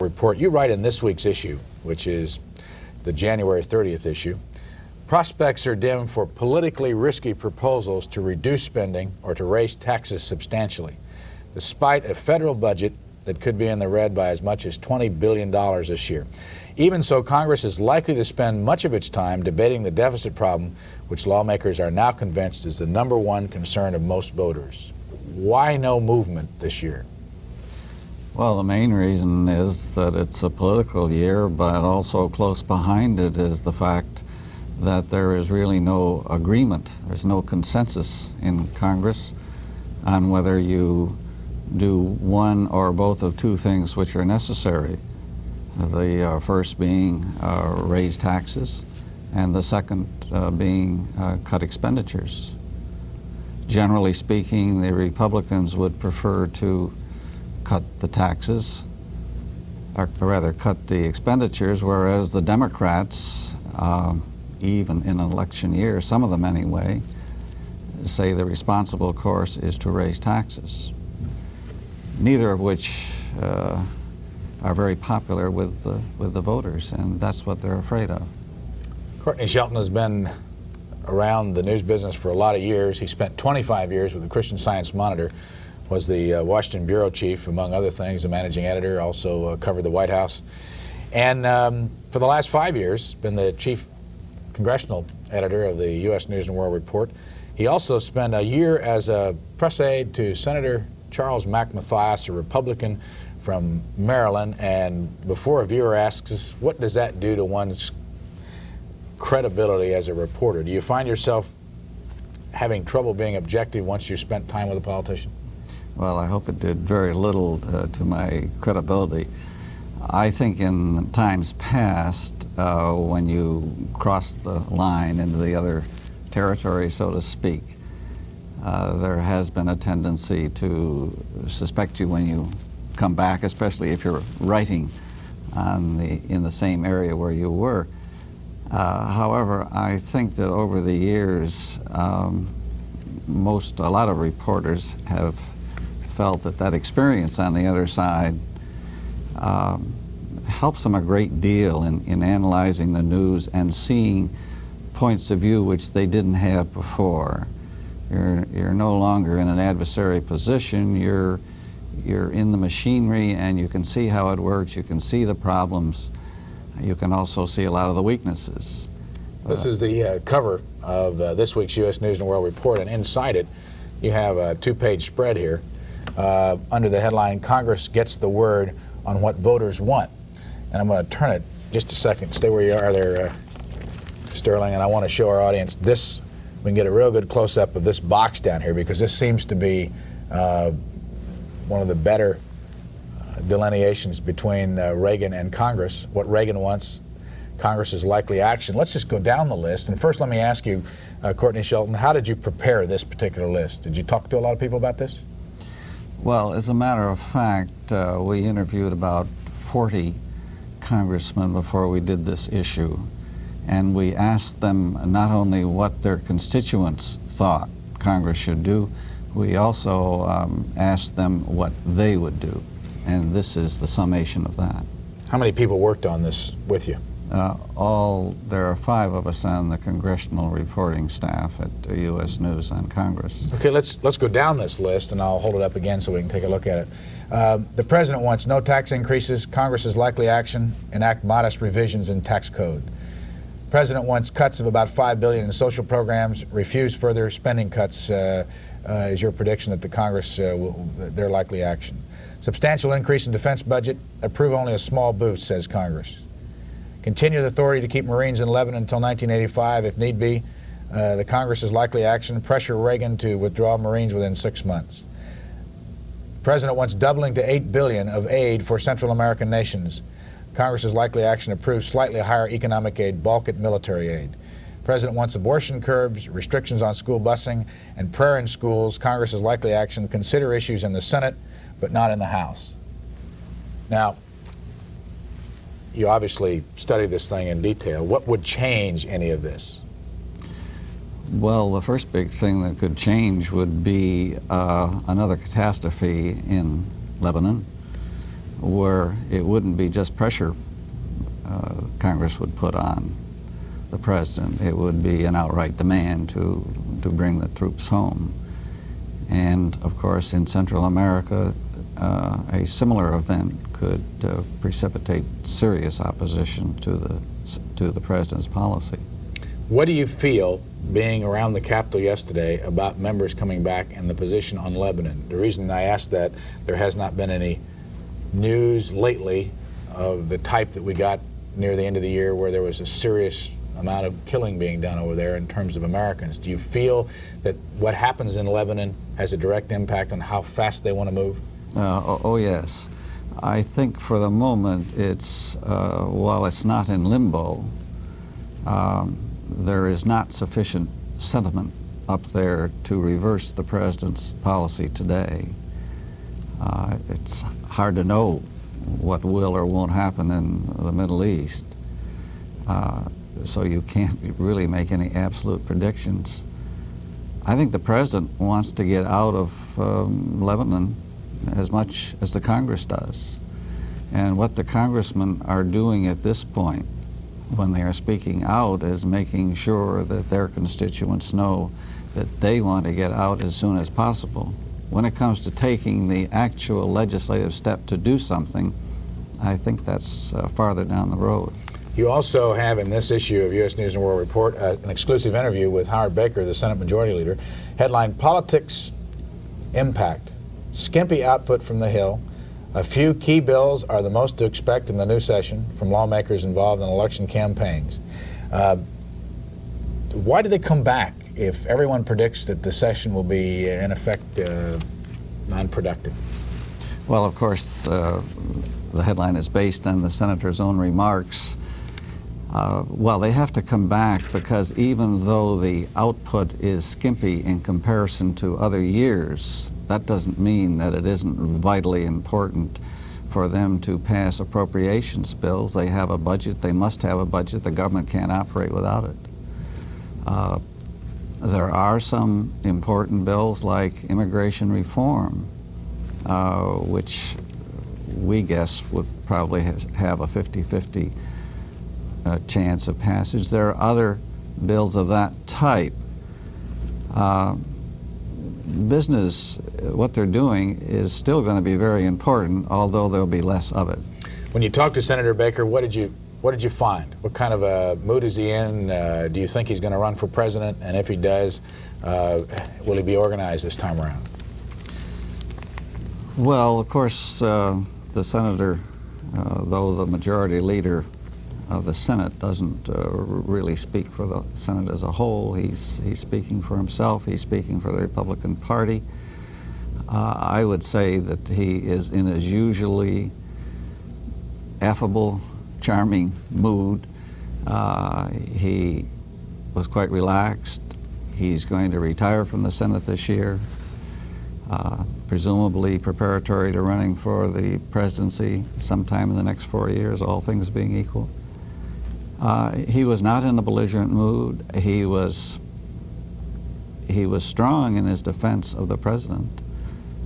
Report. You write in this week's issue, which is the January 30th issue, prospects are dim for politically risky proposals to reduce spending or to raise taxes substantially, despite a federal budget that could be in the red by as much as $20 billion this year. Even so, Congress is likely to spend much of its time debating the deficit problem, which lawmakers are now convinced is the #1 concern of most voters. Why no movement this year? Well, the main reason is that it's a political year, but also close behind it is the fact that there is really no agreement. There's no consensus in Congress on whether you do one or both of two things which are necessary. The first being raise taxes, and the second being cut expenditures. Generally speaking, the Republicans would prefer to cut the taxes, or rather cut the expenditures, whereas the Democrats, even in an election year, some of them anyway, say the responsible course is to raise taxes, neither of which are very popular with the voters, and that's what they're afraid of. Courtney Sheldon has been around the news business for a lot of years. He spent 25 years with the Christian Science Monitor, was the Washington bureau chief, among other things, the managing editor, also covered the White House. And for the last 5 years, been the chief congressional editor of the U.S. News and World Report. He also spent a year as a press aide to Senator Charles McMathias, a Republican from Maryland. And before a viewer asks us, what does that do to one's credibility as a reporter? Do you find yourself having trouble being objective once you spent time with a politician? Well, I hope it did very little to my credibility. I think in times past, when you cross the line into the other territory, so to speak, there has been a tendency to suspect you when you come back, especially if you're writing in the same area where you were. However, I think that over the years, a lot of reporters have felt that experience on the other side helps them a great deal in analyzing the news and seeing points of view which they didn't have before. You're no longer in an adversary position. You're in the machinery, and you can see how it works. You can see the problems. You can also see a lot of the weaknesses. This is the cover of this week's U.S. News and World Report, and inside it you have a two-page spread here under the headline, Congress Gets the Word on What Voters Want. And I'm going to turn it just a second. Stay where you are there, Sterling, and I want to show our audience this. We can get a real good close-up of this box down here, because this seems to be one of the better delineations between Reagan and Congress. What Reagan wants, Congress's likely action. Let's just go down the list. And first, let me ask you, Courtney Sheldon, how did you prepare this particular list? Did you talk to a lot of people about this? Well, as a matter of fact, we interviewed about 40 congressmen before we did this issue, and we asked them not only what their constituents thought Congress should do, we also asked them what they would do, and this is the summation of that. How many people worked on this with you? There are 5 of us on the congressional reporting staff at U.S. News on Congress. Okay, let's go down this list, and I'll hold it up again so we can take a look at it. The president wants no tax increases. Congress's likely action, enact modest revisions in tax code. President wants cuts of about $5 billion in social programs. Refuse further spending cuts is your prediction that the Congress their likely action. Substantial increase in defense budget. Approve only a small boost, says Congress. Continue the authority to keep Marines in Lebanon until 1985 if need be. The Congress's likely action. Pressure Reagan to withdraw Marines within 6 months. President wants doubling to $8 billion of aid for Central American nations. Congress's likely action. Approves slightly higher economic aid, bulk at military aid. President wants abortion curbs, restrictions on school busing, and prayer in schools. Congress's likely action. Consider issues in the Senate, but not in the House. Now, you obviously studied this thing in detail. What would change any of this? Well, the first big thing that could change would be another catastrophe in Lebanon. where it wouldn't be just pressure Congress would put on the president. It would be an outright demand to bring the troops home. And of course, in Central America, a similar event could precipitate serious opposition to the president's policy. What do you feel, being around the Capitol yesterday, about members coming back and the position on Lebanon? The reason I ask that, there has not been any news lately of the type that we got near the end of the year, where there was a serious amount of killing being done over there in terms of Americans. Do you feel that what happens in Lebanon has a direct impact on how fast they want to move? Oh yes. I think for the moment it's, while it's not in limbo, there is not sufficient sentiment up there to reverse the president's policy today. It's hard to know what will or won't happen in the Middle East, so you can't really make any absolute predictions. I think the president wants to get out of Lebanon as much as the Congress does. And what the congressmen are doing at this point, when they are speaking out, is making sure that their constituents know that they want to get out as soon as possible. When it comes to taking the actual legislative step to do something, I think that's farther down the road. You also have in this issue of U.S. News and World Report an exclusive interview with Howard Baker, the Senate Majority Leader, headlined Politics Impact, Skimpy Output from the Hill. A few key bills are the most to expect in the new session from lawmakers involved in election campaigns. Why do they come back if everyone predicts that the session will be, in effect, non-productive? Well, of course, the headline is based on the senator's own remarks. Well, they have to come back because even though the output is skimpy in comparison to other years, that doesn't mean that it isn't vitally important for them to pass appropriations bills. They have a budget. They must have a budget. The government can't operate without it. There are some important bills like immigration reform, which we guess would probably have a 50-50 chance of passage. There are other bills of that type. Business, what they're doing is still going to be very important, although there'll be less of it. When you talked to Senator Baker, what did you find? What kind of a mood is he in? Do you think he's going to run for president? And if he does, will he be organized this time around? Well, of course, the senator, though the majority leader of the Senate, doesn't really speak for the Senate as a whole. He's speaking for himself. He's speaking for the Republican Party. I would say that he is in his usually affable, charming mood. He was quite relaxed. He's going to retire from the Senate this year, presumably preparatory to running for the presidency sometime in the next 4 years, all things being equal. He was not in a belligerent mood. He was strong in his defense of the president.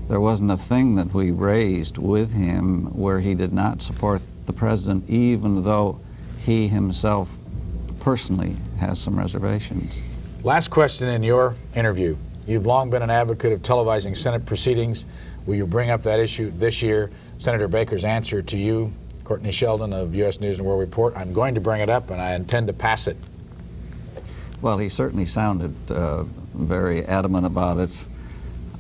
There wasn't a thing that we raised with him where he did not support the president, even though he himself personally has some reservations. Last question in your interview. You've long been an advocate of televising Senate proceedings. Will you bring up that issue this year? Senator Baker's answer to you, Courtney Sheldon of U.S. News and World Report: I'm going to bring it up and I intend to pass it. Well, he certainly sounded very adamant about it.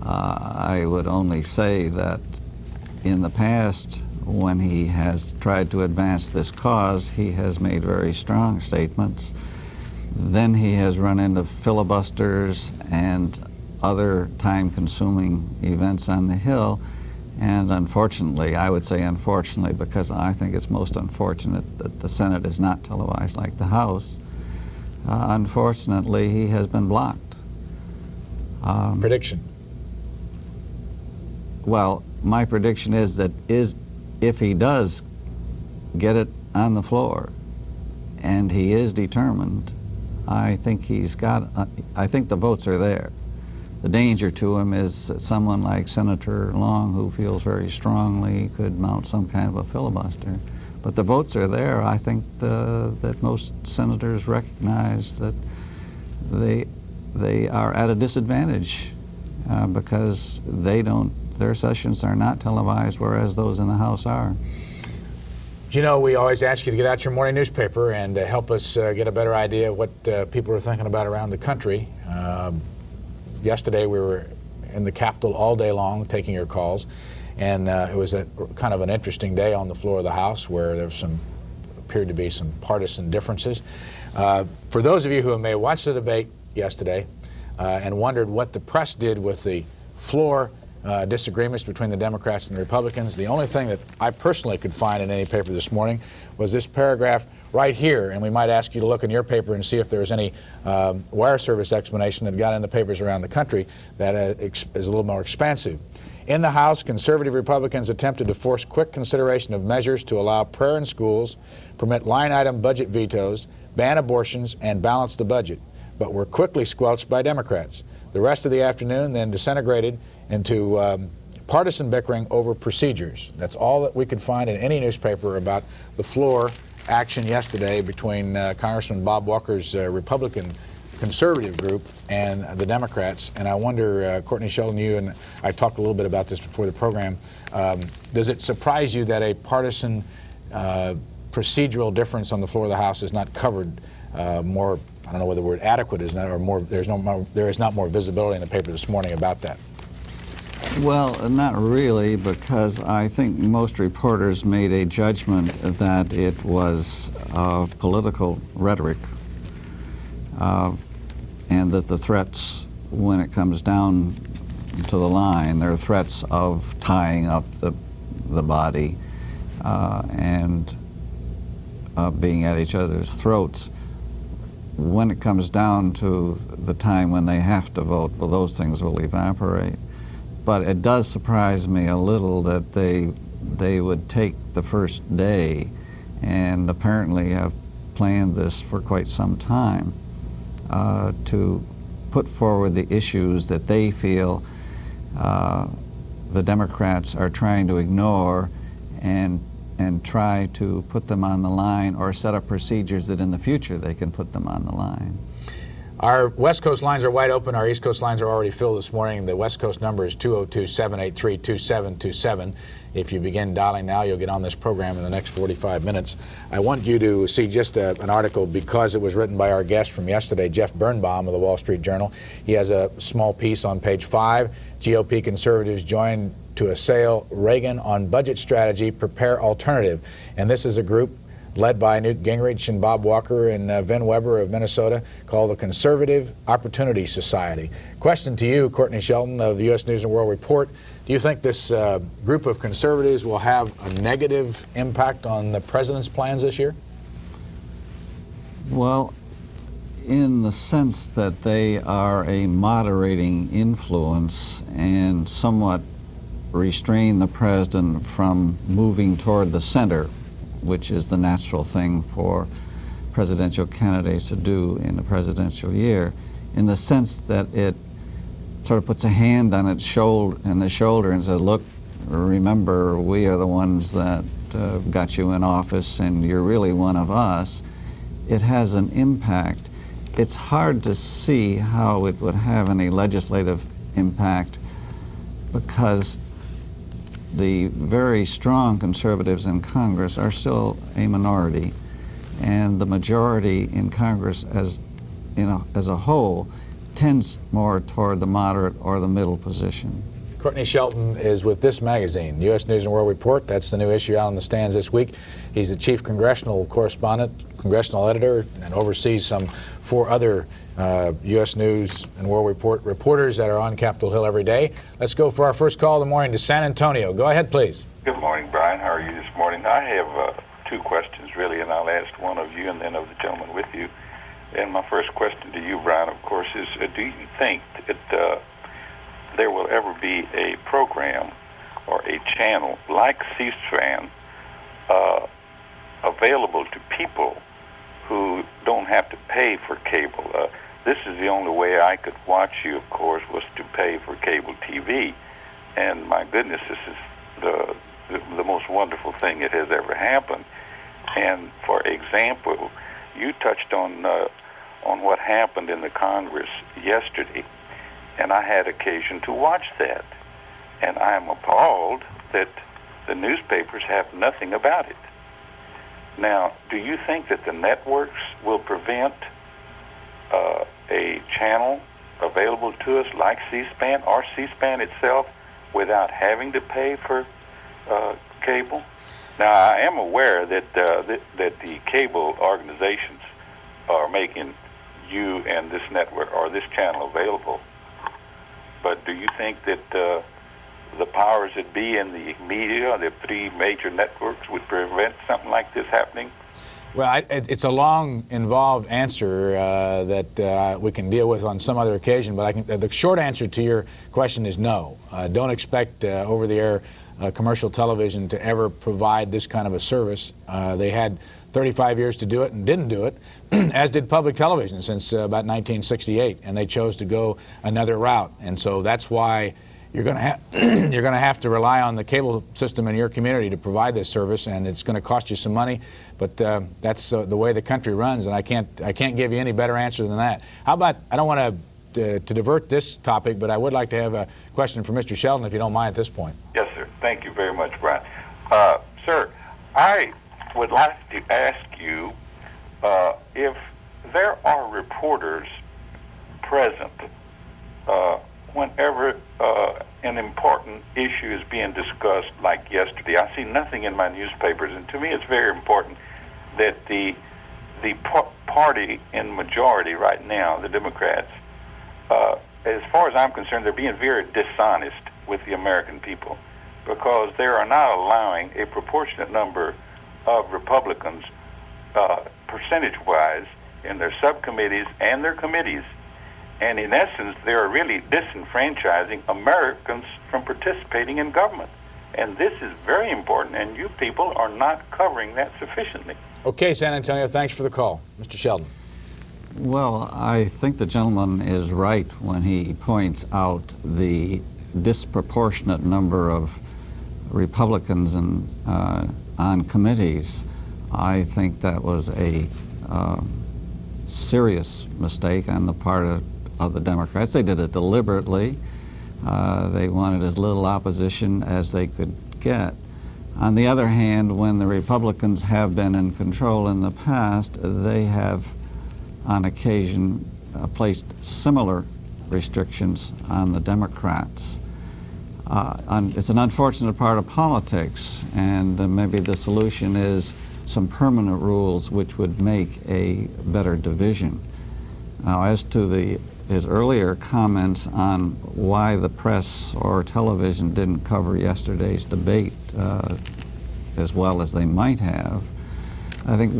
I would only say that in the past, when he has tried to advance this cause, he has made very strong statements. Then he has run into filibusters and other time-consuming events on the Hill. And unfortunately, I would say unfortunately, because I think it's most unfortunate that the Senate is not televised like the House, unfortunately, he has been blocked. Prediction? Well, my prediction is that if he does get it on the floor, and he is determined, I think I think the votes are there. The danger to him is that someone like Senator Long, who feels very strongly, could mount some kind of a filibuster. But the votes are there. I think that most senators recognize that they are at a disadvantage because their sessions are not televised, whereas those in the House are. You know, we always ask you to get out your morning newspaper and help us get a better idea of what people are thinking about around the country. Yesterday we were in the Capitol all day long taking your calls, and it was kind of an interesting day on the floor of the House where there appeared to be some partisan differences. For those of you who may have watched the debate yesterday and wondered what the press did with the floor disagreements between the Democrats and the Republicans, the only thing that I personally could find in any paper this morning was this paragraph right here, and we might ask you to look in your paper and see if there's any wire service explanation that got in the papers around the country that is a little more expansive. In the House, conservative Republicans attempted to force quick consideration of measures to allow prayer in schools, permit line-item budget vetoes, ban abortions, and balance the budget, but were quickly squelched by Democrats. The rest of the afternoon then disintegrated into partisan bickering over procedures. That's all that we could find in any newspaper about the floor action yesterday between Congressman Bob Walker's Republican conservative group and the Democrats. And I wonder, Courtney Sheldon, you and I talked a little bit about this before the program. Does it surprise you that a partisan procedural difference on the floor of the House is not covered more? I don't know whether the word adequate is not, or more. There is not more visibility in the paper this morning about that. Well, not really, because I think most reporters made a judgment that it was political rhetoric, and that the threats, when it comes down to the line, they're threats of tying up the body and being at each other's throats. When it comes down to the time when they have to vote, well, those things will evaporate. But it does surprise me a little that they would take the first day, and apparently have planned this for quite some time, to put forward the issues that they feel the Democrats are trying to ignore, and try to put them on the line, or set up procedures that in the future they can put them on the line. Our West Coast lines are wide open. Our East Coast lines are already filled this morning. The West Coast number is 202-783-2727. If you begin dialing now, you'll get on this program in the next 45 minutes. I want you to see just an article, because it was written by our guest from yesterday, Jeff Birnbaum of the Wall Street Journal. He has a small piece on page 5. GOP conservatives join to assail Reagan on budget strategy, prepare alternative. And this is a group led by Newt Gingrich and Bob Walker and Vin Weber of Minnesota, called the Conservative Opportunity Society. Question to you, Courtney Sheldon of the U.S. News and World Report. Do you think this group of conservatives will have a negative impact on the president's plans this year? Well, in the sense that they are a moderating influence and somewhat restrain the president from moving toward the center, which is the natural thing for presidential candidates to do in a presidential year, in the sense that it sort of puts a hand on its shoulder and says, look, remember, we are the ones that got you in office, and you're really one of us. It has an impact. It's hard to see how it would have any legislative impact, because the very strong conservatives in Congress are still a minority, and the majority in Congress as a whole tends more toward the moderate or the middle position. Courtney Sheldon is with this magazine, U.S. News and World Report. That's the new issue out on the stands this week. He's the chief congressional correspondent, congressional editor, and oversees some 4 other U.S. News and World Report reporters that are on Capitol Hill every day. Let's go for our first call of the morning to San Antonio. Go ahead, please. Good morning, Brian. How are you this morning? I have 2 questions, really, and I'll ask one of you and then of the gentleman with you. And my first question to you, Brian, of course, is do you think that there will ever be a program or a channel like CSPAN available to people who don't have to pay for cable? this is the only way I could watch you, of course, was to pay for cable TV. And my goodness, this is the most wonderful thing that has ever happened. And for example, you touched on what happened in the Congress yesterday, and I had occasion to watch that. And I am appalled that the newspapers have nothing about it. Now, do you think that the networks will prevent a channel available to us like C-SPAN or C-SPAN itself without having to pay for cable? Now, I am aware that that the cable organizations are making you and this network or this channel available. But do you think that the powers that be in the media, the three major networks, would prevent something like this happening? Well, it's a long, involved answer that we can deal with on some other occasion, but the short answer to your question is no. Don't expect over-the-air commercial television to ever provide this kind of a service. They had 35 years to do it and didn't do it, as did public television since about 1968, and they chose to go another route. And so that's why you're going to have to rely on the cable system in your community to provide this service, and it's going to cost you some money. But that's the way the country runs, and I can't give you any better answer than that. How about, I don't want to divert this topic, but I would like to have a question for Mr. Sheldon, if you don't mind at this point. Yes, sir. Thank you very much, Brian. Sir, I would like to ask you if there are reporters present whenever an important issue is being discussed, like yesterday. I see nothing in my newspapers, and to me it's very important that the party in majority right now, the Democrats, as far as I'm concerned, they're being very dishonest with the American people, because they are not allowing a proportionate number of Republicans, percentage-wise, in their subcommittees and their committees. And in essence, they're really disenfranchising Americans from participating in government. And this is very important, and you people are not covering that sufficiently. Okay, San Antonio, thanks for the call. Mr. Sheldon. Well, I think the gentleman is right when he points out the disproportionate number of Republicans on committees. I think that was a serious mistake on the part of the Democrats. They did it deliberately. They wanted as little opposition as they could get. On the other hand, when the Republicans have been in control in the past, they have on occasion placed similar restrictions on the Democrats. It's an unfortunate part of politics, and maybe the solution is some permanent rules which would make a better division. Now, as to his earlier comments on why the press or television didn't cover yesterday's debate as well as they might have, I think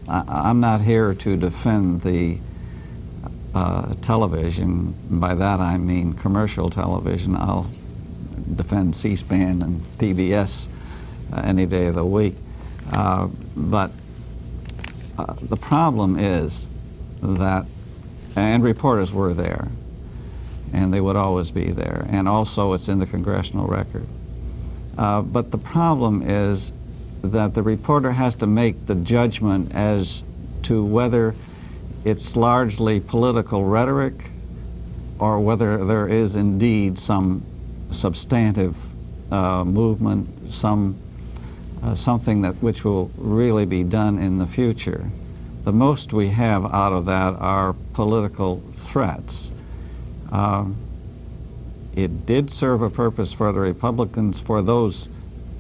I'm not here to defend the television. By that I mean commercial television. I'll defend C-SPAN and PBS any day of the week. But the problem is that, and reporters were there, and they would always be there, and also it's in the congressional record. But the problem is that the reporter has to make the judgment as to whether it's largely political rhetoric or whether there is indeed some substantive movement, something which will really be done in the future. The most we have out of that are political threats. It did serve a purpose for the Republicans, for those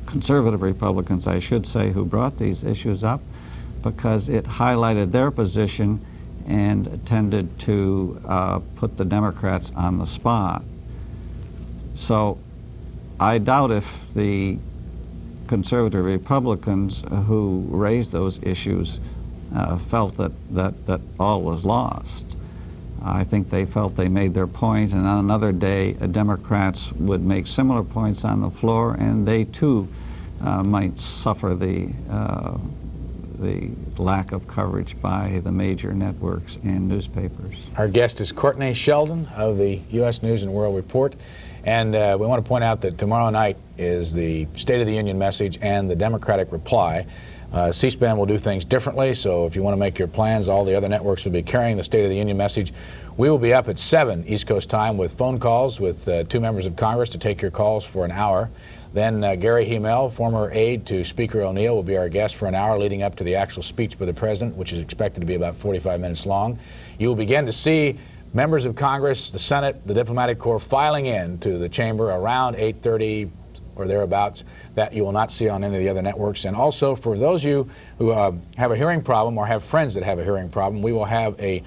conservative Republicans, I should say, who brought these issues up, because it highlighted their position and tended to put the Democrats on the spot. So I doubt if the conservative Republicans who raised those issues felt that all was lost. I think they felt they made their point, and on another day, Democrats would make similar points on the floor, and they too might suffer the the lack of coverage by the major networks and newspapers. Our guest is Courtney Sheldon of the U.S. News and World Report. And we want to point out that tomorrow night is the State of the Union message and the Democratic reply. C-SPAN will do things differently, so if you want to make your plans, all the other networks will be carrying the State of the Union message. We will be up at 7 East Coast time with phone calls with 2 members of Congress to take your calls for an hour. Then Gary Hemel, former aide to Speaker O'Neill, will be our guest for an hour leading up to the actual speech by the President, which is expected to be about 45 minutes long. You will begin to see members of Congress, the Senate, the diplomatic corps filing in to the chamber around 8:30 or thereabouts, that you will not see on any of the other networks. And also, for those of you who have a hearing problem or have friends that have a hearing problem, we will have a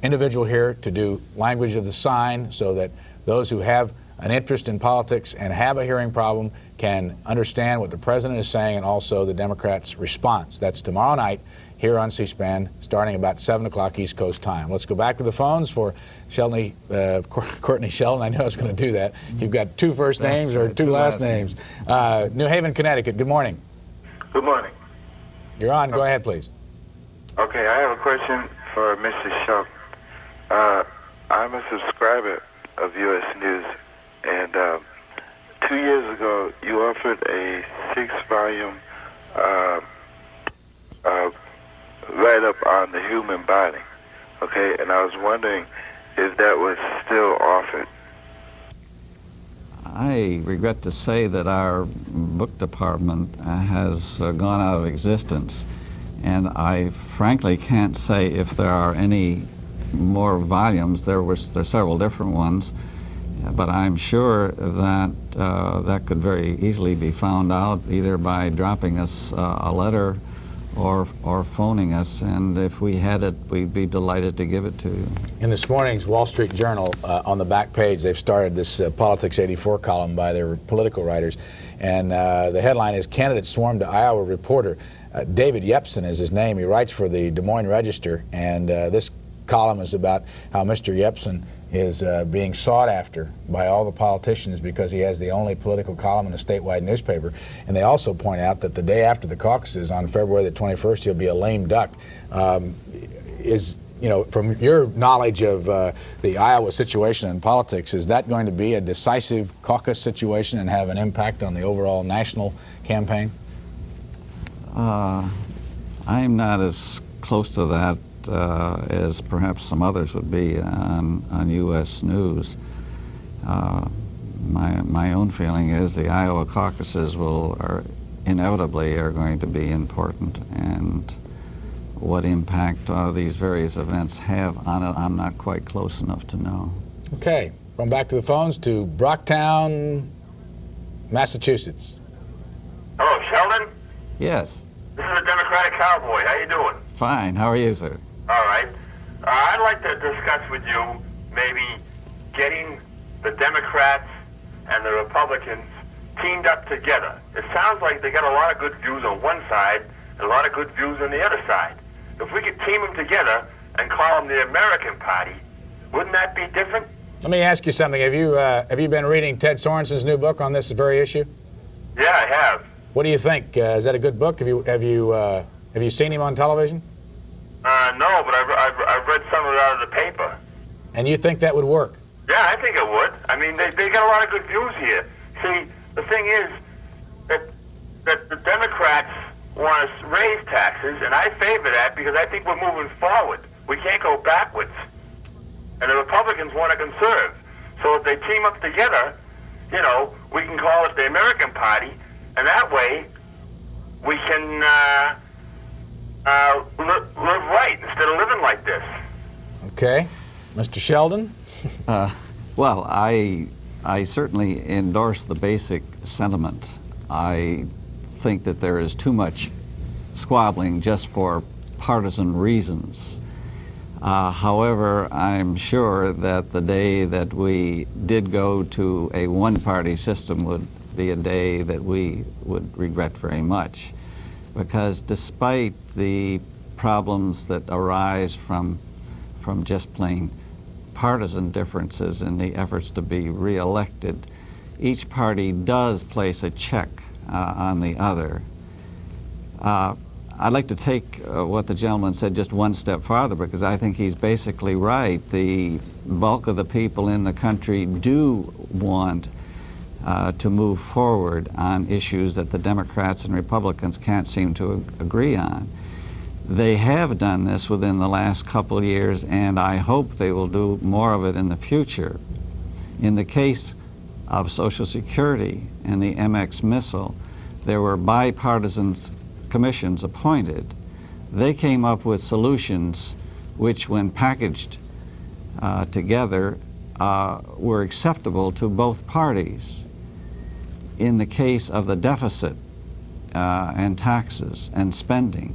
individual here to do language of the sign so that those who have an interest in politics and have a hearing problem can understand what the President is saying and also the Democrats' response. That's tomorrow night here on C-SPAN, starting about 7 o'clock East Coast time. Let's go back to the phones for Courtney Sheldon. I knew I was going to do that. You've got 2 first names or 2 last names. New Haven, Connecticut. Good morning. Good morning. You're on. Go ahead, please. Okay, I have a question for Mr. Sheldon. I'm a subscriber of U.S. News, and 2 years ago you offered a 6-volume write-up on the human body, okay, and I was wondering if that was still offered. I regret to say that our book department has gone out of existence, and I frankly can't say if there are any more volumes. There's several different ones, but I'm sure that that could very easily be found out either by dropping us a letter or phoning us, and if we had it, we'd be delighted to give it to you. In this morning's Wall Street Journal, on the back page, they've started this Politics 84 column by their political writers, and the headline is "Candidates Swarm to Iowa Reporter." David Yepsen is his name. He writes for the Des Moines Register, and this column is about how Mr. Yepsen is being sought after by all the politicians because he has the only political column in a statewide newspaper. And they also point out that the day after the caucuses on February the 21st, he'll be a lame duck. From your knowledge of the Iowa situation in politics, is that going to be a decisive caucus situation and have an impact on the overall national campaign? I'm not as close to that as perhaps some others would be on U.S. News. My own feeling is the Iowa caucuses inevitably are going to be important, and what impact these various events have on it, I'm not quite close enough to know. Okay, going back to the phones to Brocktown, Massachusetts. Hello, Sheldon? Yes. This is a Democratic Cowboy. How you doing? Fine. How are you, sir? All right. I'd like to discuss with you maybe getting the Democrats and the Republicans teamed up together. It sounds like they got a lot of good views on one side and a lot of good views on the other side. If we could team them together and call them the American Party, wouldn't that be different? Let me ask you something. Have you been reading Ted Sorensen's new book on this very issue? Yeah, I have. What do you think? Is that a good book? Have you seen him on television? No, but I've read some of it out of the paper. And you think that would work? Yeah, I think it would. I mean, they got a lot of good views here. See, the thing is that the Democrats want to raise taxes, and I favor that because I think we're moving forward. We can't go backwards. And the Republicans want to conserve. So if they team up together, we can call it the American Party, and that way we can live right instead of living like this. Okay. Mr. Sheldon? Well, I certainly endorse the basic sentiment. I think that there is too much squabbling just for partisan reasons. However, I'm sure that the day that we did go to a one-party system would be a day that we would regret very much, because despite the problems that arise from just plain partisan differences in the efforts to be reelected, each party does place a check on the other. I'd like to take what the gentleman said just one step farther, because I think he's basically right. The bulk of the people in the country do want to move forward on issues that the Democrats and Republicans can't seem to agree on. They have done this within the last couple of years, and I hope they will do more of it in the future. In the case of Social Security and the MX missile, there were bipartisan commissions appointed. They came up with solutions which, when packaged together, were acceptable to both parties. In the case of the deficit and taxes and spending,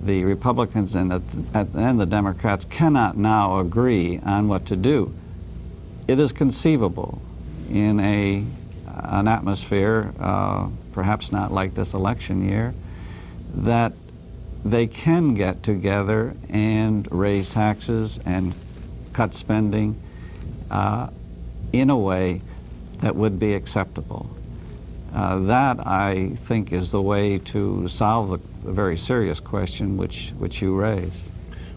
the Republicans and the Democrats cannot now agree on what to do. It is conceivable in an atmosphere, perhaps not like this election year, that they can get together and raise taxes and cut spending in a way that would be acceptable. That, I think, is the way to solve the very serious question which you raise.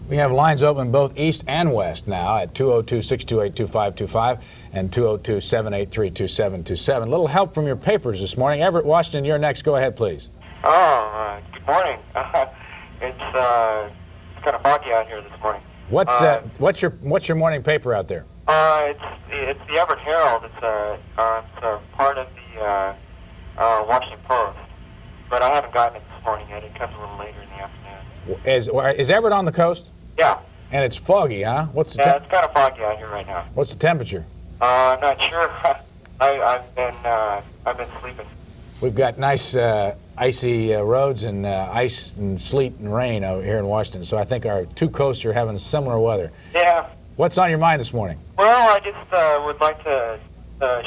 We have lines open both east and west now at 202-628-2525 and 202-783-2727. Little help from your papers this morning. Everett, Washington, you're next. Go ahead, please. Good morning. It's kind of foggy out here this morning. What's your morning paper out there? It's the Everett Herald. It's a part of the Washington Post, but I haven't gotten it this morning yet. It comes a little later in the afternoon. Is Everett on the coast? Yeah. And it's foggy, huh? It's kind of foggy out here right now. What's the temperature? I'm not sure. I've been sleeping. We've got nice icy roads and ice and sleet and rain out here in Washington, so I think our two coasts are having similar weather. Yeah. What's on your mind this morning? Well, I just would like to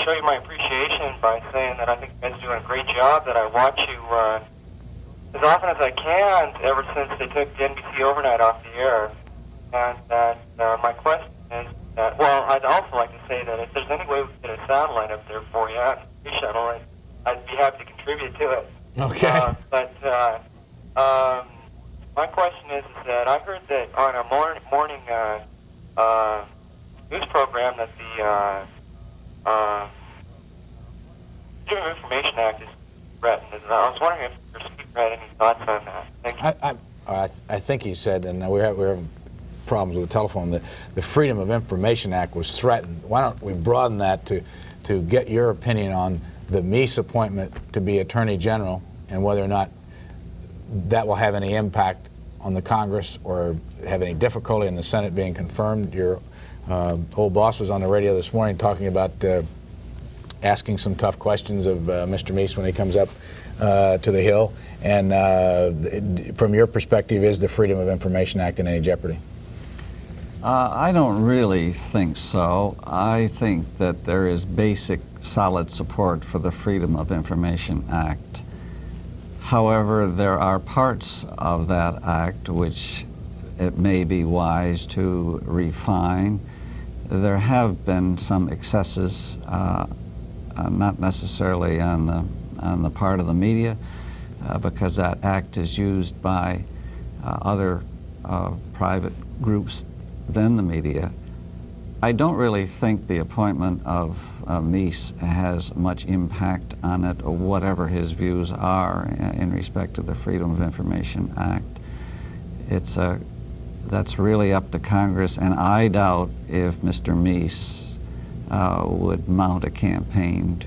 show you my appreciation by saying that I think you guys are doing a great job, that I watch you as often as I can ever since they took the NBC Overnight off the air. And that my question is that, well, I'd also like to say that if there's any way we can get a satellite up there for you, a space shuttle, I'd be happy to contribute to it. Okay. But my question is that I heard that on a morning news program that the Freedom of Information Act is threatened. And I was wondering if your speaker had any thoughts on that. Thank you. I think he said, and we're having problems with the telephone, that the Freedom of Information Act was threatened. Why don't we broaden that to get your opinion on the Meese appointment to be Attorney General and whether or not that will have any impact on the Congress or have any difficulty in the Senate being confirmed. Your old boss was on the radio this morning talking about asking some tough questions of Mr. Meese when he comes up to the Hill. And from your perspective, is the Freedom of Information Act in any jeopardy? I don't really think so. I think that there is basic, solid support for the Freedom of Information Act. However, there are parts of that act which it may be wise to refine. There have been some excesses, not necessarily on the part of the media, because that act is used by other private groups than the media. I don't really think the appointment of Meese has much impact on it, or whatever his views are in respect to the Freedom of Information Act. That's really up to Congress, and I doubt if Mr. Meese would mount a campaign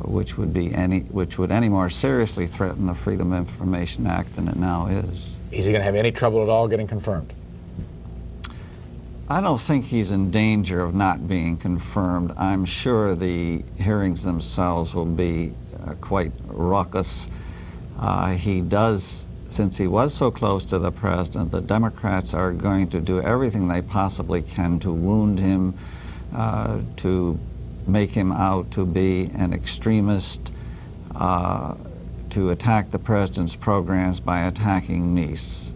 which would any more seriously threaten the Freedom of Information Act than it now is. Is he going to have any trouble at all getting confirmed? I don't think he's in danger of not being confirmed. I'm sure the hearings themselves will be quite raucous. He does, since he was so close to the president, the Democrats are going to do everything they possibly can to wound him, to make him out to be an extremist, to attack the president's programs by attacking Meese.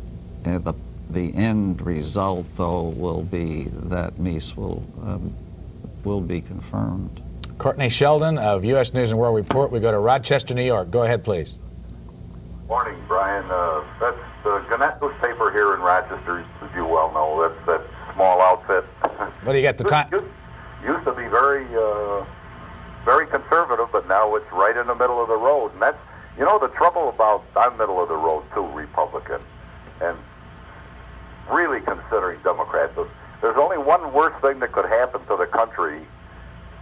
The end result, though, will be that Meese will be confirmed. Courtney Sheldon of U.S. News and World Report. We go to Rochester, New York. Go ahead, please. Morning, Brian. That's the Gannett newspaper here in Rochester, as you well know. That's that small outfit. What do you got the time? Used to be very conservative, but now it's right in the middle of the road. And that's, you know, the trouble about, I'm middle of the road too, Republican, and really considering Democrats. There's only one worse thing that could happen to the country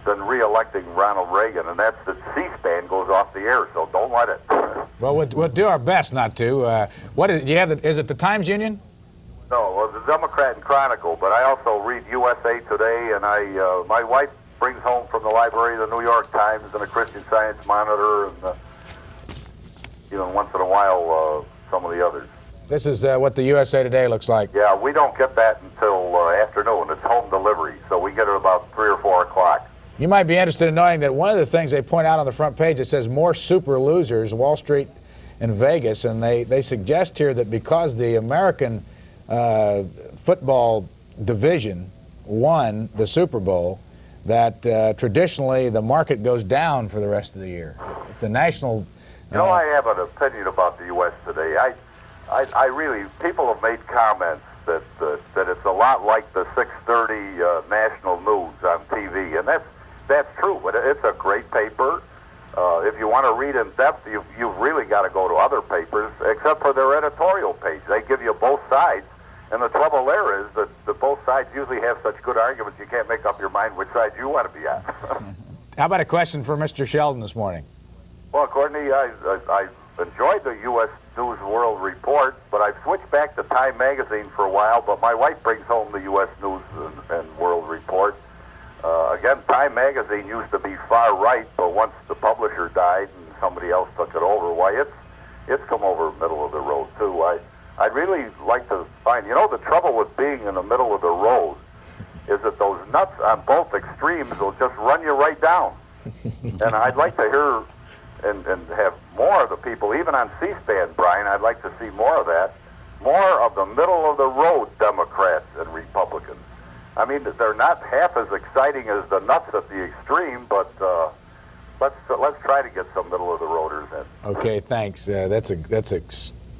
than re-electing Ronald Reagan, and that's that C-SPAN goes off the air, so don't let it. Well, we'll do our best not to. What is, do you have? Is it the Times Union? No, well, the Democrat and Chronicle, but I also read USA Today, and my wife brings home from the library the New York Times and the Christian Science Monitor, and once in a while some of the others. This is what the USA Today looks like. Yeah, we don't get that until afternoon. It's home delivery, so we get it about 3 or 4 o'clock. You might be interested in knowing that one of the things they point out on the front page, it says more super losers, Wall Street and Vegas, and they suggest here that because the American football division won the Super Bowl, that traditionally the market goes down for the rest of the year. If the national... I have an opinion about the U.S. today. I really, people have made comments that it's a lot like the 6:30 national news on TV, and that's true. But it's a great paper. If you want to read in depth, you've really got to go to other papers, except for their editorial page. They give you both sides, and the trouble there is that both sides usually have such good arguments you can't make up your mind which side you want to be at. How about a question for Mr. Sheldon this morning? Well, Courtney, I enjoyed the U.S. News World Report, but I've switched back to Time Magazine for a while, but my wife brings home the U.S. News and World Report. Again, Time Magazine used to be far right, but once the publisher died and somebody else took it over, why, it's come over middle of the road, too. I'd really like to find, the trouble with being in the middle of the road is that those nuts on both extremes will just run you right down. And I'd like to hear and have more of the people, even on C-SPAN, Brian, I'd like to see more of that, more of the middle of the road Democrats and Republicans. I mean, they're not half as exciting as the nuts at the extreme, but let's try to get some middle of the roaders in. Okay, thanks. That's a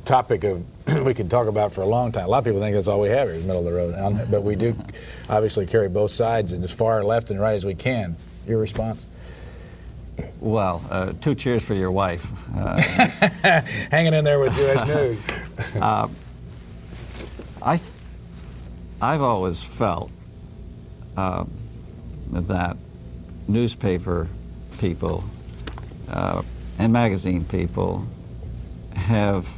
topic of we can talk about for a long time. A lot of people think that's all we have here is middle of the road, but we do obviously carry both sides and as far left and right as we can. Your response? Well, 2 cheers for your wife. Hanging in there with U.S. News. I've always felt that newspaper people and magazine people have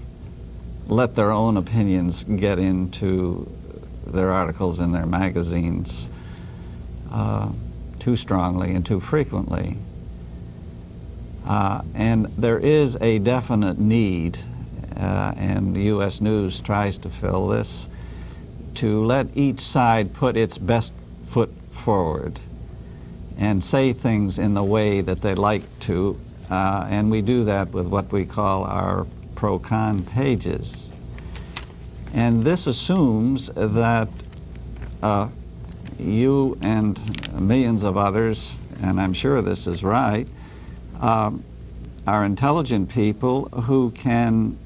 let their own opinions get into their articles in their magazines too strongly and too frequently. And there is a definite need, and U.S. News tries to fill this, to let each side put its best foot forward and say things in the way that they like to, and we do that with what we call our pro-con pages. And this assumes that you and millions of others, and I'm sure this is right, are intelligent people who can,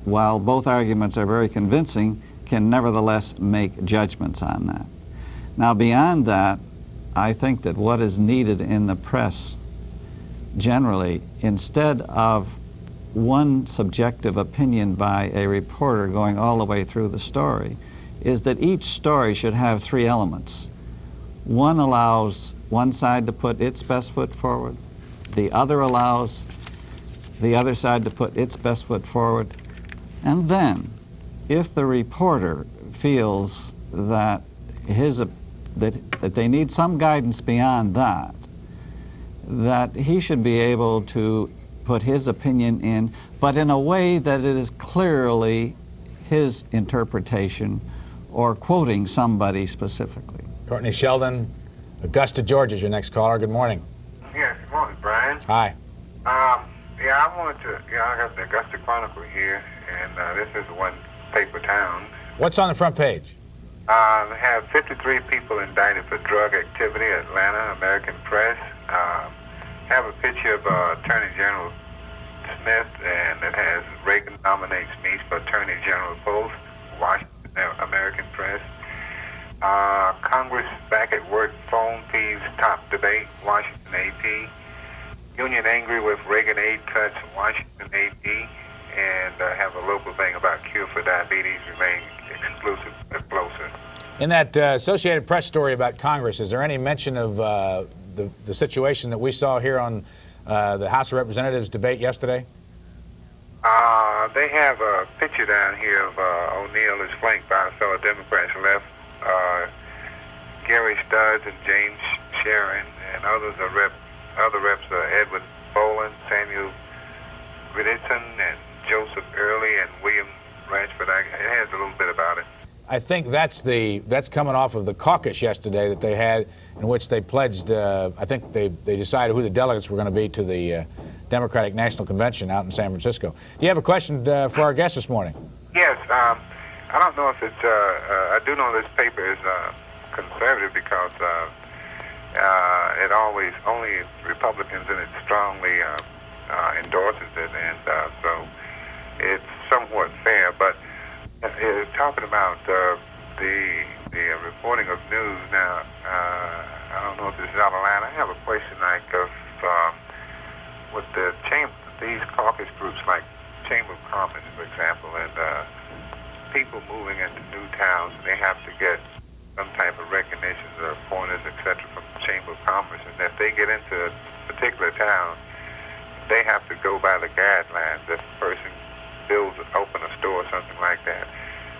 while both arguments are very convincing, can nevertheless make judgments on that. Now, beyond that, I think that what is needed in the press generally, instead of one subjective opinion by a reporter going all the way through the story, is that each story should have 3 elements. One allows one side to put its best foot forward, the other allows the other side to put its best foot forward, and then, if the reporter feels that that they need some guidance beyond that he should be able to put his opinion in, but in a way that it is clearly his interpretation or quoting somebody specifically. Courtney Sheldon, Augusta, Georgia is your next caller. Good morning. Yes, good morning, Brian. Hi. I got the Augusta Chronicle here, and this is one paper town. What's on the front page? They have 53 people indicted for drug activity, Atlanta, American Press. Have a picture of Attorney General Smith, and it has Reagan nominates me for Attorney General post, Washington American Press. Congress back at work, phone thieves top debate, Washington AP. Union angry with Reagan aid cuts, Washington AP. And have a local thing about cure for diabetes, remain exclusive and closer. In that Associated Press story about Congress, is there any mention of the situation that we saw here on the House of Representatives debate yesterday? They have a picture down here of O'Neill is flanked by a fellow Democrats left, Gary Studs and James Sharon, and others are other reps are Edward Boland, Samuel Gridison, and Joseph Early, and William Ratchford. It has a little bit about it. I think that's coming off of the caucus yesterday that they had, in which they pledged. I think they decided who the delegates were going to be to the Democratic National Convention out in San Francisco. Do you have a question for our guest this morning? Yes. I don't know if it's. I do know this paper is conservative because it always only Republicans in it strongly endorses it, and so it's somewhat fair. But talking about the reporting of news now, I don't know if this is out of line. I have a question like of with the these caucus groups like Chamber of Commerce, for example, and people moving into new towns, they have to get some type of recognition or pointers, etc., from the Chamber of Commerce. And if they get into a particular town, they have to go by the guidelines. If a person open a store or something like that,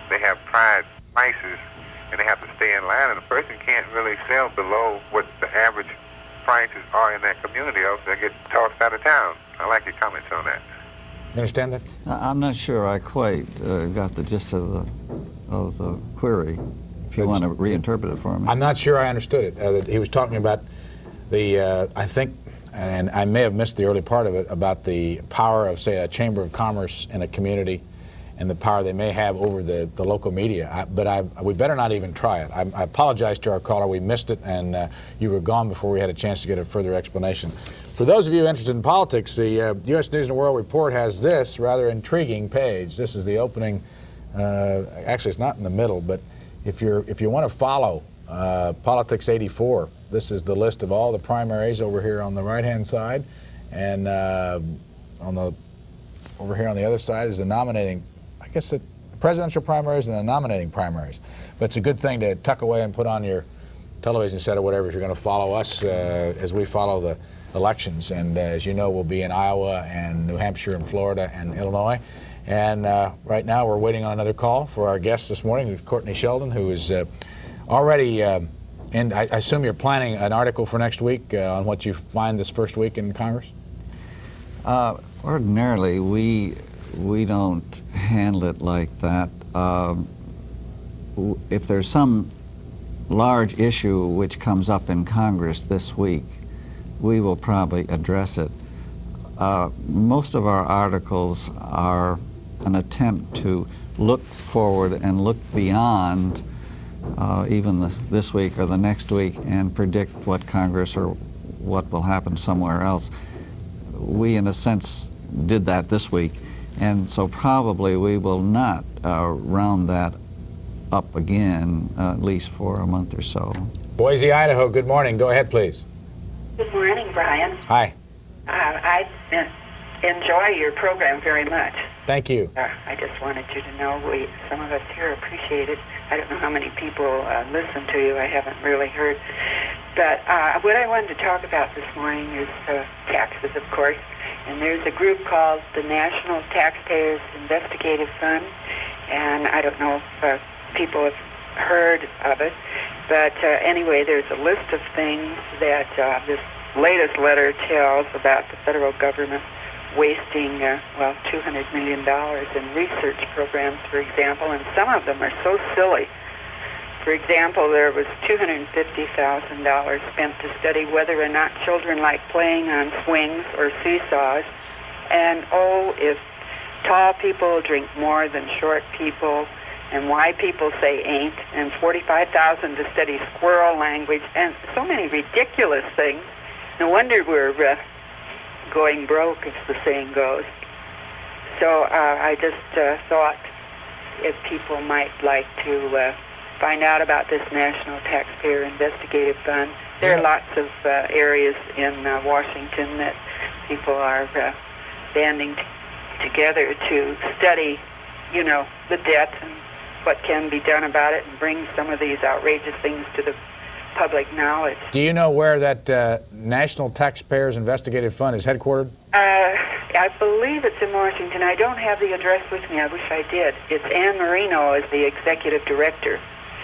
they have prices, and they have to stay in line, and a person can't really sell below what the average prices are in that community, else they get tossed out of town. I'd like your comments on that. You understand that? I'm not sure I quite got the gist of the query. If you want to reinterpret it for me. I'm not sure I understood it. That he was talking about the, I think, and I may have missed the early part of it, about the power of, say, a Chamber of Commerce in a community and the power they may have over the local media. We better not even try it. I apologize to our caller. We missed it, and you were gone before we had a chance to get a further explanation. For those of you interested in politics, the U.S. News and World Report has this rather intriguing page. This is the opening. Actually, it's not in the middle, but if you want to follow Politics 84, this is the list of all the primaries over here on the right-hand side, and over here on the other side is the nominating. I guess the presidential primaries and the nominating primaries. But it's a good thing to tuck away and put on your television set or whatever if you're going to follow us as we follow the elections. And as you know, we'll be in Iowa and New Hampshire and Florida and Illinois. And right now we're waiting on another call for our guest this morning, Courtney Sheldon, who is already, and I assume you're planning an article for next week on what you find this first week in Congress? Ordinarily, we don't handle it like that. If there's some large issue which comes up in Congress this week, we will probably address it. Most of our articles are an attempt to look forward and look beyond even this week or the next week and predict what Congress or what will happen somewhere else. We, in a sense, did that this week, and so probably we will not round that up again, at least for a month or so. Boise, Idaho, good morning. Go ahead, please. Good morning, Brian. Hi. I enjoy your program very much. Thank you. I just wanted you to know some of us here appreciate it. I don't know how many people listen to you. I haven't really heard. But what I wanted to talk about this morning is taxes, of course. And there's a group called the National Taxpayers Investigative Fund. And I don't know if people have heard of it. But anyway, there's a list of things that this latest letter tells about the federal government wasting, $200 million in research programs, for example, and some of them are so silly. For example, there was $250,000 spent to study whether or not children like playing on swings or seesaws, and if tall people drink more than short people, and why people say ain't, and $45,000 to study squirrel language, and so many ridiculous things. No wonder we're going broke, as the saying goes. So I just thought if people might like to find out about this National Taxpayer Investigative Fund, there are lots of areas in Washington that people are banding together to study, the debt and what can be done about it and bring some of these outrageous things to the public knowledge. Do you know where that National Taxpayers Investigative Fund is headquartered? I believe it's in Washington. I don't have the address with me. I wish I did. It's Ann Marino as the executive director.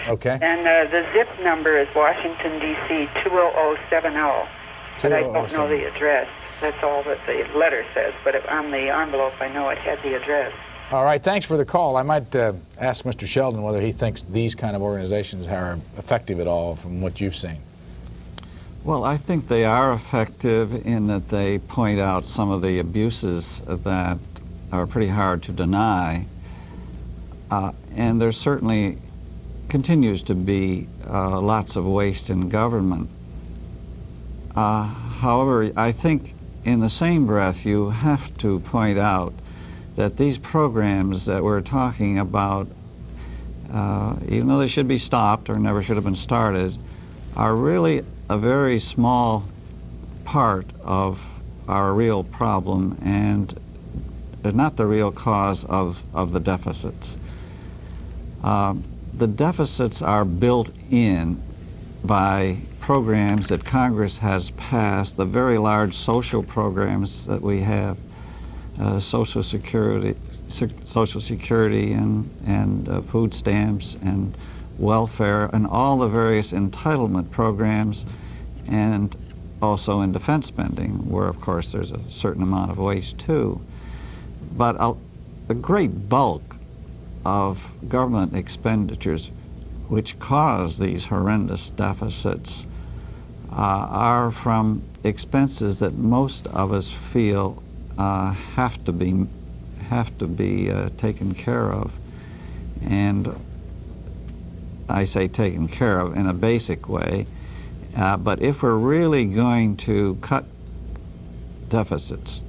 Okay. And the zip number is Washington, D.C. 20070. But I don't know the address. That's all that the letter says. But on the envelope, I know it had the address. All right, thanks for the call. I might ask Mr. Sheldon whether he thinks these kind of organizations are effective at all from what you've seen. Well, I think they are effective in that they point out some of the abuses that are pretty hard to deny. And there certainly continues to be lots of waste in government. However, I think in the same breath you have to point out that these programs that we're talking about, even though they should be stopped or never should have been started, are really a very small part of our real problem and not the real cause of the deficits. The deficits are built in by programs that Congress has passed, the very large social programs that we have, Social Security and food stamps and welfare and all the various entitlement programs, and also in defense spending, where of course there's a certain amount of waste too. But a great bulk of government expenditures which cause these horrendous deficits are from expenses that most of us feel have to be taken care of. And I say taken care of in a basic way, but if we're really going to cut deficits,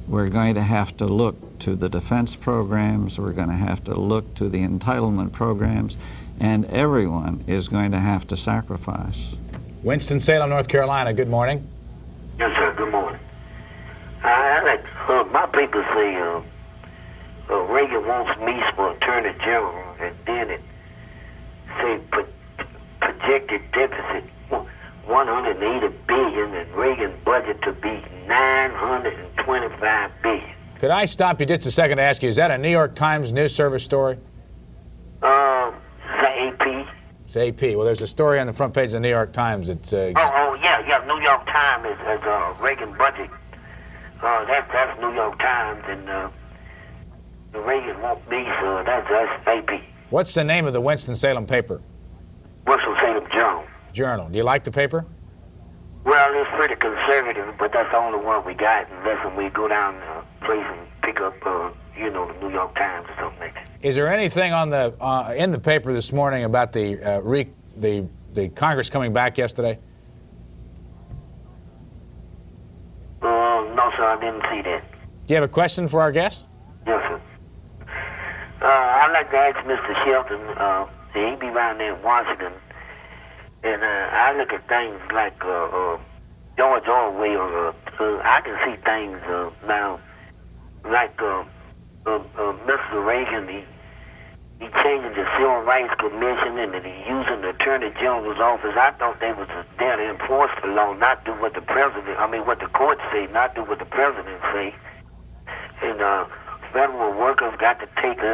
we're going to have to look to the defense programs, we're going to have to look to the entitlement programs, and everyone is going to have to sacrifice. Winston-Salem, North Carolina, good morning. Yes, sir, good morning. My papers say Reagan wants me for Attorney General, and then it say projected deficit 180 billion and Reagan budget to be 925 billion. Could I stop you just a second to ask you, is that a New York Times news service story? It's AP. It's AP. Well, there's a story on the front page of the New York Times. It's yeah, New York Times is Reagan budget. That's New York Times, and the Reagan won't be, so that's AP. What's the name of the Winston-Salem paper? Winston-Salem Journal. Do you like the paper? Well, it's pretty conservative, but that's the only one we got, unless we go down the place and pick up, the New York Times or something like that. Is there anything on the in the paper this morning about the Congress coming back yesterday? No, sir, I didn't see that. Do you have a question for our guest? Yes, sir. I'd like to ask Mr. Sheldon, he be around there in Washington, and I look at things like George Orwell. I can see things now, like Mr. Reagan, he changing the Civil Rights Commission and he using the Attorney General's office. I thought they was there to enforce the law, not do what the what the courts say, not do what the president say. And federal workers got to take the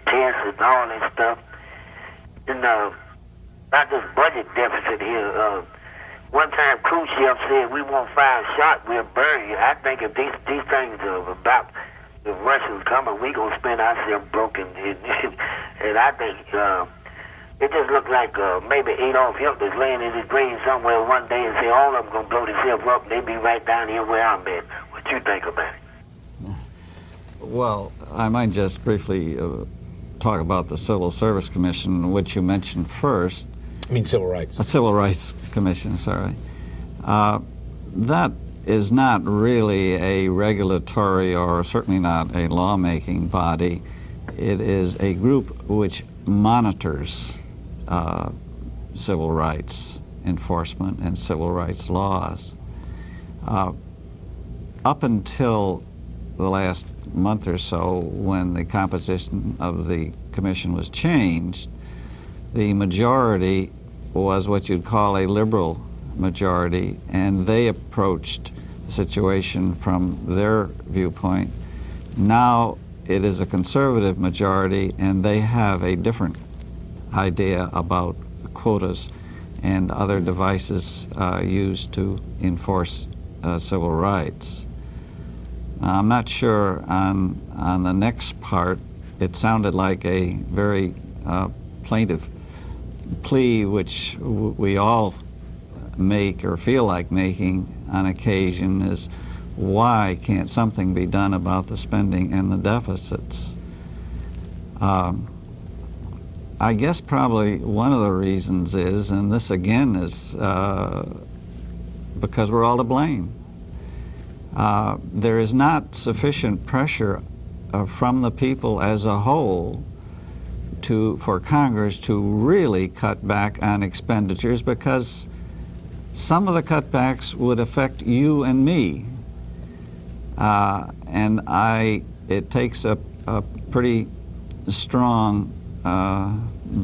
tests and all that stuff. And not this budget deficit here. One time Khrushchev said, we won't fire a shot, we'll bury you. I think if these things are about the Russians coming, we gonna spend ourselves broken. And I think it just looked like maybe Adolf Hitler's laying in his grave somewhere one day and say all of them gonna blow themselves up and they be right down here where I'm at. What you think about it? Well, I might just briefly talk about the Civil Service Commission, which you mentioned first. I mean Civil Rights. A Civil Rights Commission, sorry. That is not really a regulatory or certainly not a lawmaking body. It is a group which monitors civil rights enforcement and civil rights laws. Up until the last month or so, when the composition of the commission was changed, the majority was what you'd call a liberal majority, and they approached the situation from their viewpoint. Now it is a conservative majority, and they have a different idea about quotas and other devices used to enforce civil rights. Now, I'm not sure on the next part. It sounded like a very plaintive plea, which we all make or feel like making on occasion, is why can't something be done about the spending and the deficits? I guess probably one of the reasons is, and this again is because we're all to blame. There is not sufficient pressure from the people as a whole for Congress to really cut back on expenditures, because some of the cutbacks would affect you and me. And it takes a pretty strong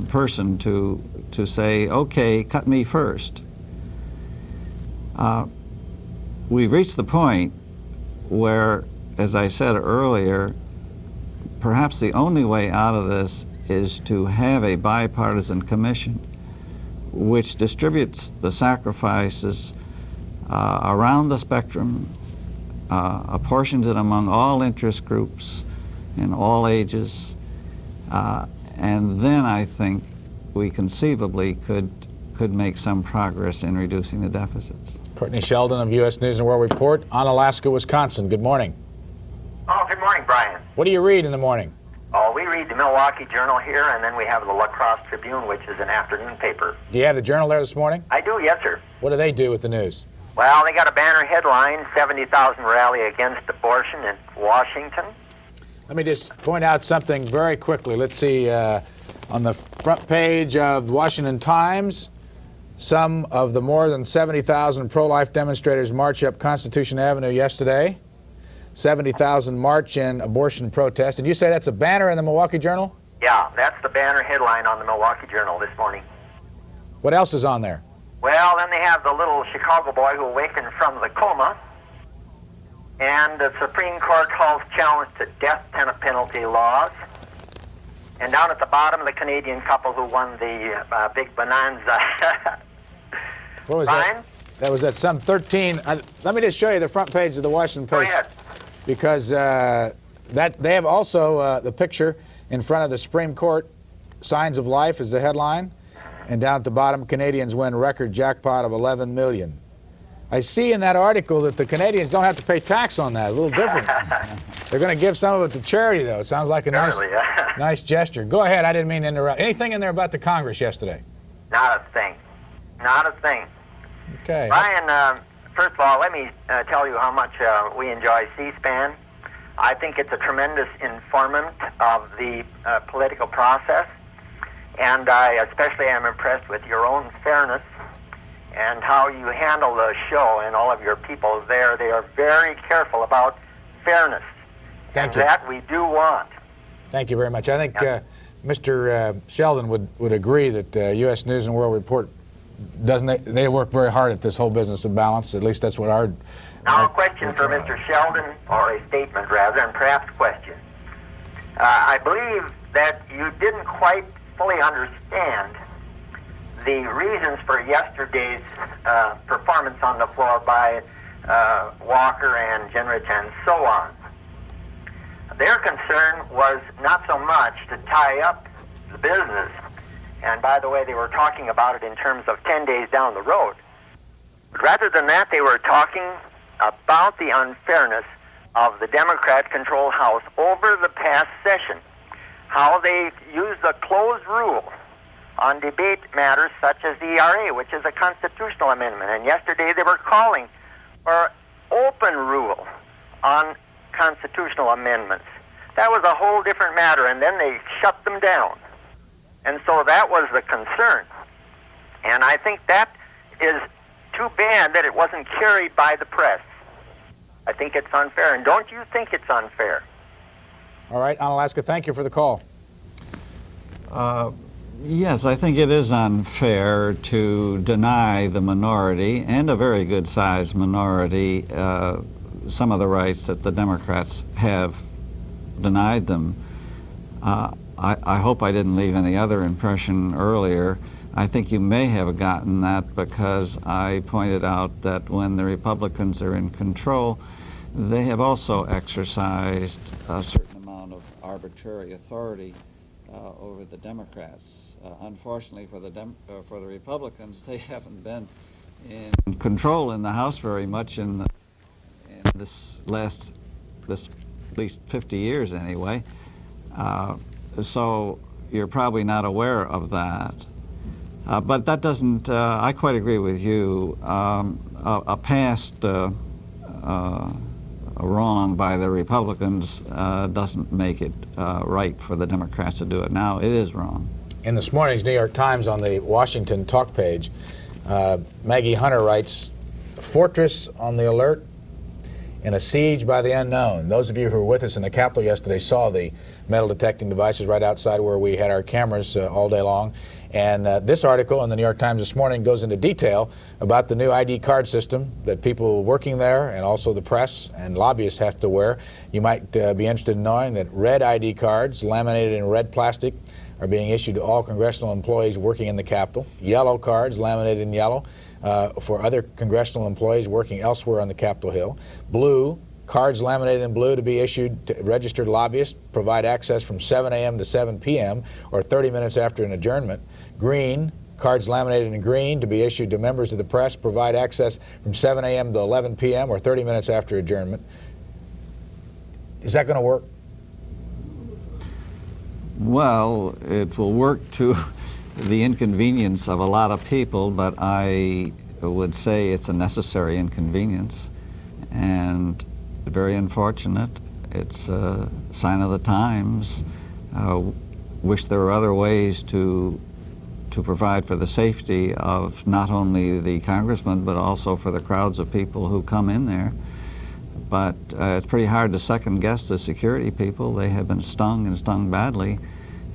person to say, okay, cut me first. We've reached the point where, as I said earlier, perhaps the only way out of this is to have a bipartisan commission which distributes the sacrifices around the spectrum, apportions it among all interest groups in all ages, and then I think we conceivably could make some progress in reducing the deficits. Courtney Sheldon of U.S. News and World Report on Alaska, Wisconsin. Good morning. Oh, good morning, Brian. What do you read in the morning? Oh, we read the Milwaukee Journal here, and then we have the La Crosse Tribune, which is an afternoon paper. Do you have the Journal there this morning? I do, yes, sir. What do they do with the news? Well, they got a banner headline, 70,000 rally against abortion in Washington. Let me just point out something very quickly. Let's see, on the front page of the Washington Times, some of the more than 70,000 pro-life demonstrators march up Constitution Avenue yesterday. 70,000 march in abortion protest. And you say that's a banner in the Milwaukee Journal? Yeah, that's the banner headline on the Milwaukee Journal this morning. What else is on there? Well, then they have the little Chicago boy who awakened from the coma, and the Supreme Court calls challenge to death penalty laws. And down at the bottom, the Canadian couple who won the big bonanza. What was Brian? that? That was at some 13. Let me just show you the front page of the Washington Post. Go ahead. Because that they have also the picture in front of the Supreme Court. Signs of Life is the headline. And down at the bottom, Canadians win record jackpot of $11 million. I see in that article that the Canadians don't have to pay tax on that. A little different. They're going to give some of it to charity, though. It sounds like a nice gesture. Go ahead. I didn't mean to interrupt. Anything in there about the Congress yesterday? Not a thing. Not a thing. Okay. Brian, first of all, let me tell you how much we enjoy C-SPAN. I think it's a tremendous informant of the political process, and I especially am impressed with your own fairness and how you handle the show and all of your people there. They are very careful about fairness. Thank you. That we do want. Thank you very much. I think Mr. Sheldon would agree that U.S. News and World Report they work very hard at this whole business of balance. At least that's what our... Now a question for Mr. Sheldon, or a statement rather, and perhaps question. I believe that you didn't quite fully understand the reasons for yesterday's performance on the floor by Walker and Gingrich and so on. Their concern was not so much to tie up the business, and by the way, they were talking about it in terms of 10 days down the road. But rather than that, they were talking about the unfairness of the Democrat-controlled House over the past session, how they used the closed rule on debate matters such as the ERA, which is a constitutional amendment. And yesterday they were calling for open rule on constitutional amendments, that was a whole different matter, and then they shut them down. And so that was the concern. And I think that is too bad that it wasn't carried by the press. I think it's unfair. And don't you think it's unfair? All right, Alaska, thank you for the call. Yes, I think it is unfair to deny the minority, and a very good-sized minority, some of the rights that the Democrats have denied them. I hope I didn't leave any other impression earlier. I think you may have gotten that because I pointed out that when the Republicans are in control, they have also exercised a certain amount of arbitrary authority over the Democrats. Unfortunately for the Republicans, they haven't been in control in the House very much in this at least 50 years anyway. So you're probably not aware of that. But that doesn't, I quite agree with you, a past wrong by the Republicans doesn't make it right for the Democrats to do it now. It is wrong. In this morning's New York Times on the Washington talk page, Maggie Hunter writes, "Fortress on the alert in a siege by the unknown." Those of you who were with us in the Capitol yesterday saw the metal detecting devices right outside where we had our cameras all day long. And this article in the New York Times this morning goes into detail about the new ID card system that people working there and also the press and lobbyists have to wear. You might be interested in knowing that red ID cards laminated in red plastic are being issued to all congressional employees working in the Capitol. Yellow cards laminated in yellow for other congressional employees working elsewhere on the Capitol Hill. Blue cards laminated in blue to be issued to registered lobbyists, provide access from 7 a.m. to 7 p.m. or 30 minutes after an adjournment. Green cards laminated in green to be issued to members of the press, provide access from 7 a.m. to 11 p.m. or 30 minutes after adjournment. Is that going to work? Well, it will work to the inconvenience of a lot of people, but I would say it's a necessary inconvenience and very unfortunate. It's a sign of the times. Wish there were other ways to provide for the safety of not only the congressmen but also for the crowds of people who come in there. But it's pretty hard to second guess the security people. They have been stung and stung badly,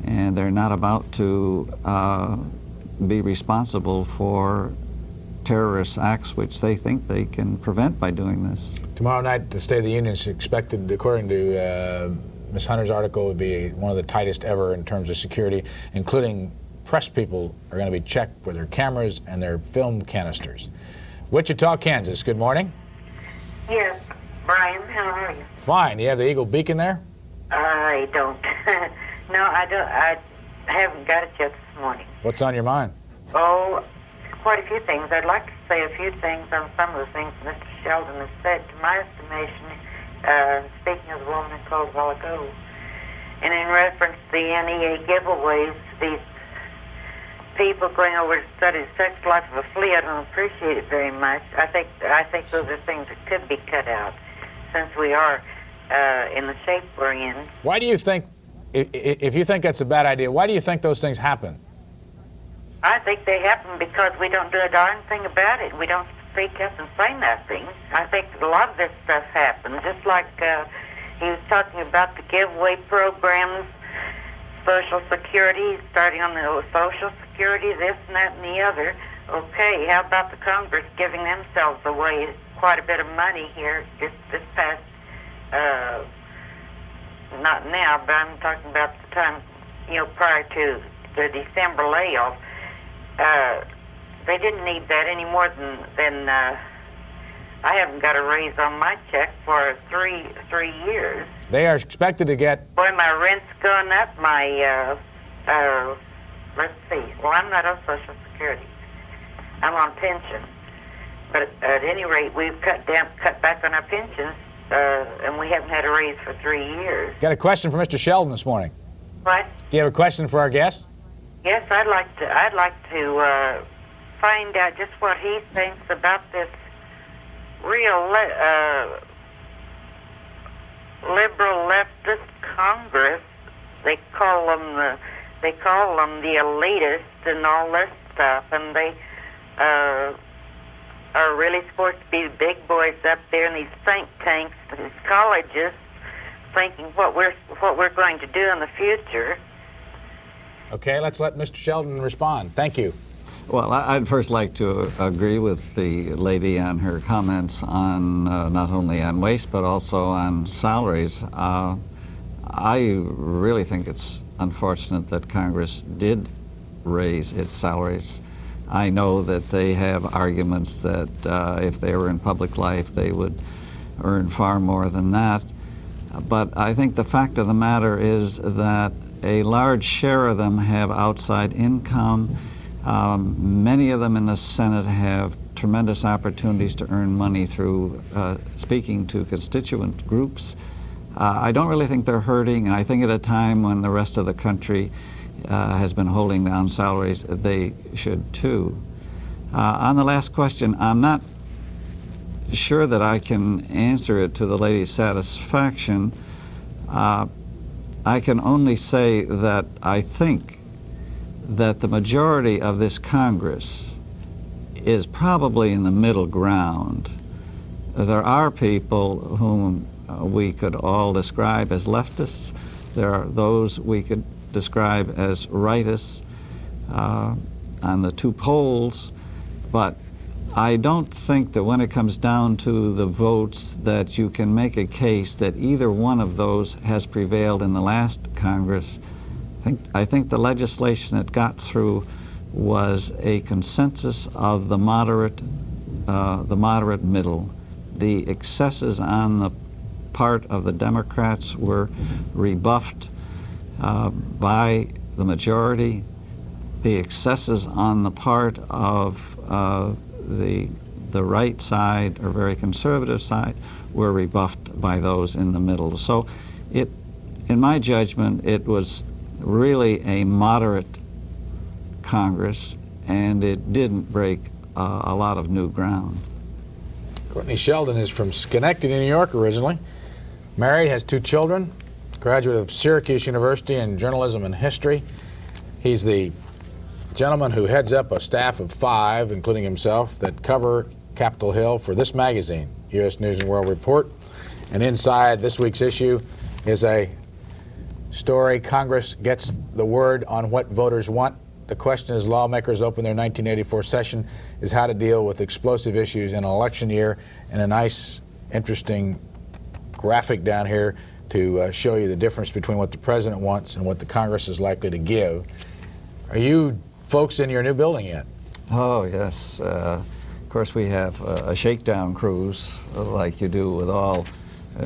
and they're not about to be responsible for terrorist acts which they think they can prevent by doing this. Tomorrow night, the State of the Union is expected, according to Ms. Hunter's article, would be one of the tightest ever in terms of security, including press people are going to be checked with their cameras and their film canisters. Wichita, Kansas, good morning. Yes, Brian, how are you? Fine. You have the Eagle Beacon there? I don't. No, I don't. I haven't got it yet this morning. What's on your mind? Oh, quite a few things. I'd like to say a few things on some of the things Mr. Sheldon has said. To my estimation, speaking of the woman that called a while ago, and in reference to the NEA giveaways, these people going over to study the sex life of a flea, I don't appreciate it very much. I think those are things that could be cut out, since we are in the shape we're in. Why do you think, if you think that's a bad idea, why do you think those things happen? I think they happen because we don't do a darn thing about it. We don't speak up and say nothing. I think a lot of this stuff happens, just like he was talking about the giveaway programs, Social Security, starting on the Social Security, this and that and the other. Okay, how about the Congress giving themselves away quite a bit of money here this past, not now, but I'm talking about the time, prior to the December layoff. They didn't need that any more than I haven't got a raise on my check for three years. They are expected to get... Boy, my rent's gone up. My, let's see. Well, I'm not on Social Security. I'm on pension. But at any rate, we've cut back on our pensions, and we haven't had a raise for 3 years. Got a question for Mr. Sheldon this morning. What? Do you have a question for our guest? Yes, I'd like to find out just what he thinks about this liberal leftist Congress. They call them the elitists and all this stuff, and they are really supposed to be the big boys up there in these think tanks, these colleges, thinking what we're going to do in the future. Okay, let's let Mr. Sheldon respond. Thank you. Well, I'd first like to agree with the lady on her comments on not only on waste but also on salaries. I really think it's unfortunate that Congress did raise its salaries. I know that they have arguments that if they were in public life they would earn far more than that. But I think the fact of the matter is that a large share of them have outside income. Many of them in the Senate have tremendous opportunities to earn money through speaking to constituent groups. I don't really think they're hurting, and I think at a time when the rest of the country has been holding down salaries, they should too. On the last question, I'm not sure that I can answer it to the lady's satisfaction. I can only say that I think that the majority of this Congress is probably in the middle ground. There are people whom we could all describe as leftists. There are those we could describe as rightists on the two poles, but I don't think that when it comes down to the votes that you can make a case that either one of those has prevailed in the last Congress. I think the legislation that got through was a consensus of the moderate middle. The excesses on the part of the Democrats were rebuffed by the majority. The excesses on the part of the right side or very conservative side were rebuffed by those in the middle. So in my judgment, it was really a moderate Congress, and it didn't break a lot of new ground. Courtney Sheldon is from Schenectady, New York originally. Married, has 2 children, graduate of Syracuse University in journalism and history. He's the gentleman who heads up a staff of 5, including himself, that cover Capitol Hill for this magazine, U.S. News and World Report. And inside this week's issue is a story, Congress gets the word on what voters want. The question as lawmakers open their 1984 session is how to deal with explosive issues in an election year, and a nice, interesting graphic down here to show you the difference between what the president wants and what the Congress is likely to give. Are you folks in your new building yet? Oh, yes. Of course, we have a shakedown cruise like you do with all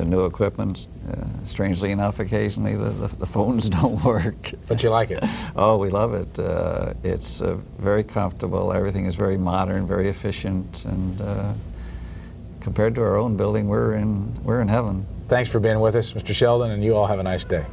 new equipment. Strangely enough, occasionally the phones don't work. But you like it? Oh, we love it. It's very comfortable. Everything is very modern, very efficient, and compared to our own building, we're in heaven. Thanks for being with us, Mr. Sheldon, and you all have a nice day.